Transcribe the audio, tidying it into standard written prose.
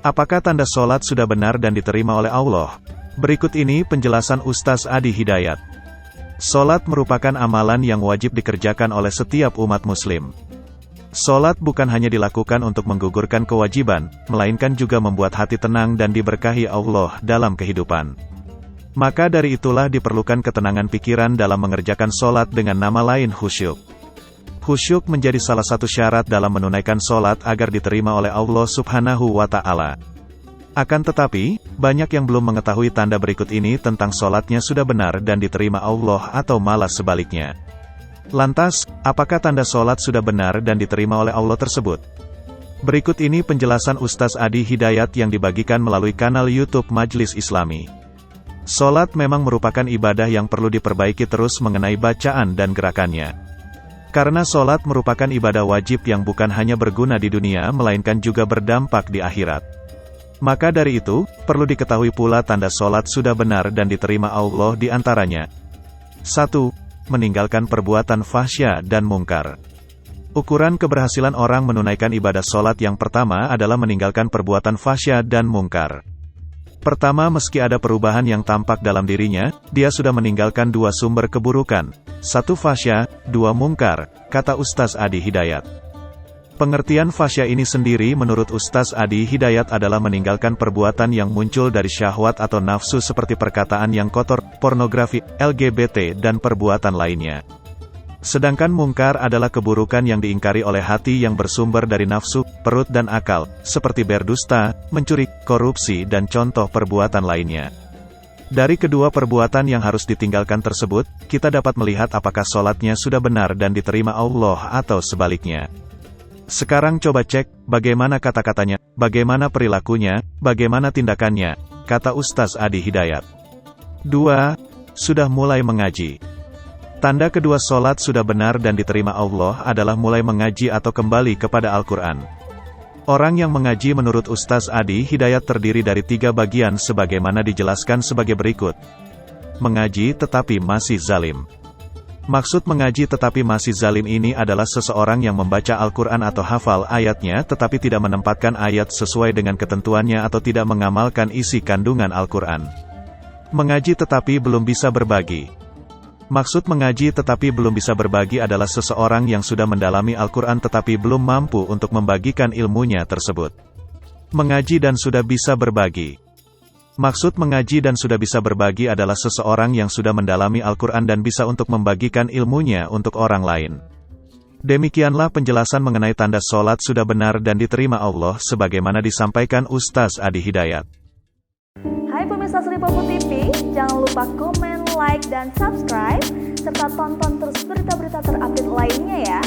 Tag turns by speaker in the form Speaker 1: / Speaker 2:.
Speaker 1: Apakah tanda sholat sudah benar dan diterima oleh Allah? Berikut ini penjelasan Ustaz Adi Hidayat. Sholat merupakan amalan yang wajib dikerjakan oleh setiap umat muslim. Sholat bukan hanya dilakukan untuk menggugurkan kewajiban, melainkan juga membuat hati tenang dan diberkahi Allah dalam kehidupan. Maka dari itulah diperlukan ketenangan pikiran dalam mengerjakan sholat dengan nama lain khusyuk. Khusyuk menjadi salah satu syarat dalam menunaikan sholat agar diterima oleh Allah Subhanahu wa Ta'ala. Akan tetapi, banyak yang belum mengetahui tanda berikut ini tentang sholatnya sudah benar dan diterima Allah atau malah sebaliknya. Lantas, apakah tanda sholat sudah benar dan diterima oleh Allah tersebut? Berikut ini penjelasan Ustaz Adi Hidayat yang dibagikan melalui kanal YouTube Majlis Islami. Sholat memang merupakan ibadah yang perlu diperbaiki terus mengenai bacaan dan gerakannya. Karena sholat merupakan ibadah wajib yang bukan hanya berguna di dunia melainkan juga berdampak di akhirat. Maka dari itu, perlu diketahui pula tanda sholat sudah benar dan diterima Allah di antaranya. 1. Meninggalkan perbuatan fahsya dan mungkar. Ukuran keberhasilan orang menunaikan ibadah sholat yang pertama adalah meninggalkan perbuatan fahsya dan mungkar. Pertama, meski ada perubahan yang tampak dalam dirinya, dia sudah meninggalkan dua sumber keburukan. 1 fahsya, 2 mungkar, kata Ustaz Adi Hidayat. Pengertian fahsya ini sendiri menurut Ustaz Adi Hidayat adalah meninggalkan perbuatan yang muncul dari syahwat atau nafsu seperti perkataan yang kotor, pornografi, LGBT, dan perbuatan lainnya. Sedangkan mungkar adalah keburukan yang diingkari oleh hati yang bersumber dari nafsu, perut dan akal, seperti berdusta, mencuri, korupsi dan contoh perbuatan lainnya. Dari kedua perbuatan yang harus ditinggalkan tersebut, kita dapat melihat apakah sholatnya sudah benar dan diterima Allah atau sebaliknya. Sekarang coba cek, bagaimana kata-katanya, bagaimana perilakunya, bagaimana tindakannya, kata Ustaz Adi Hidayat. 2. Sudah mulai mengaji. Tanda kedua sholat sudah benar dan diterima Allah adalah mulai mengaji atau kembali kepada Al-Quran. Orang yang mengaji menurut Ustaz Adi Hidayat terdiri dari 3 bagian sebagaimana dijelaskan sebagai berikut. Mengaji tetapi masih zalim. Maksud mengaji tetapi masih zalim ini adalah seseorang yang membaca Al-Quran atau hafal ayatnya tetapi tidak menempatkan ayat sesuai dengan ketentuannya atau tidak mengamalkan isi kandungan Al-Quran. Mengaji tetapi belum bisa berbagi. Maksud mengaji tetapi belum bisa berbagi adalah seseorang yang sudah mendalami Al-Quran tetapi belum mampu untuk membagikan ilmunya tersebut. Mengaji dan sudah bisa berbagi. Maksud mengaji dan sudah bisa berbagi adalah seseorang yang sudah mendalami Al-Quran dan bisa untuk membagikan ilmunya untuk orang lain. Demikianlah penjelasan mengenai tanda sholat sudah benar dan diterima Allah sebagaimana disampaikan Ustaz Adi Hidayat.
Speaker 2: Hai pemirsa Sri Popo TV, jangan lupa komen, like, dan subscribe, serta tonton terus berita-berita terupdate lainnya ya.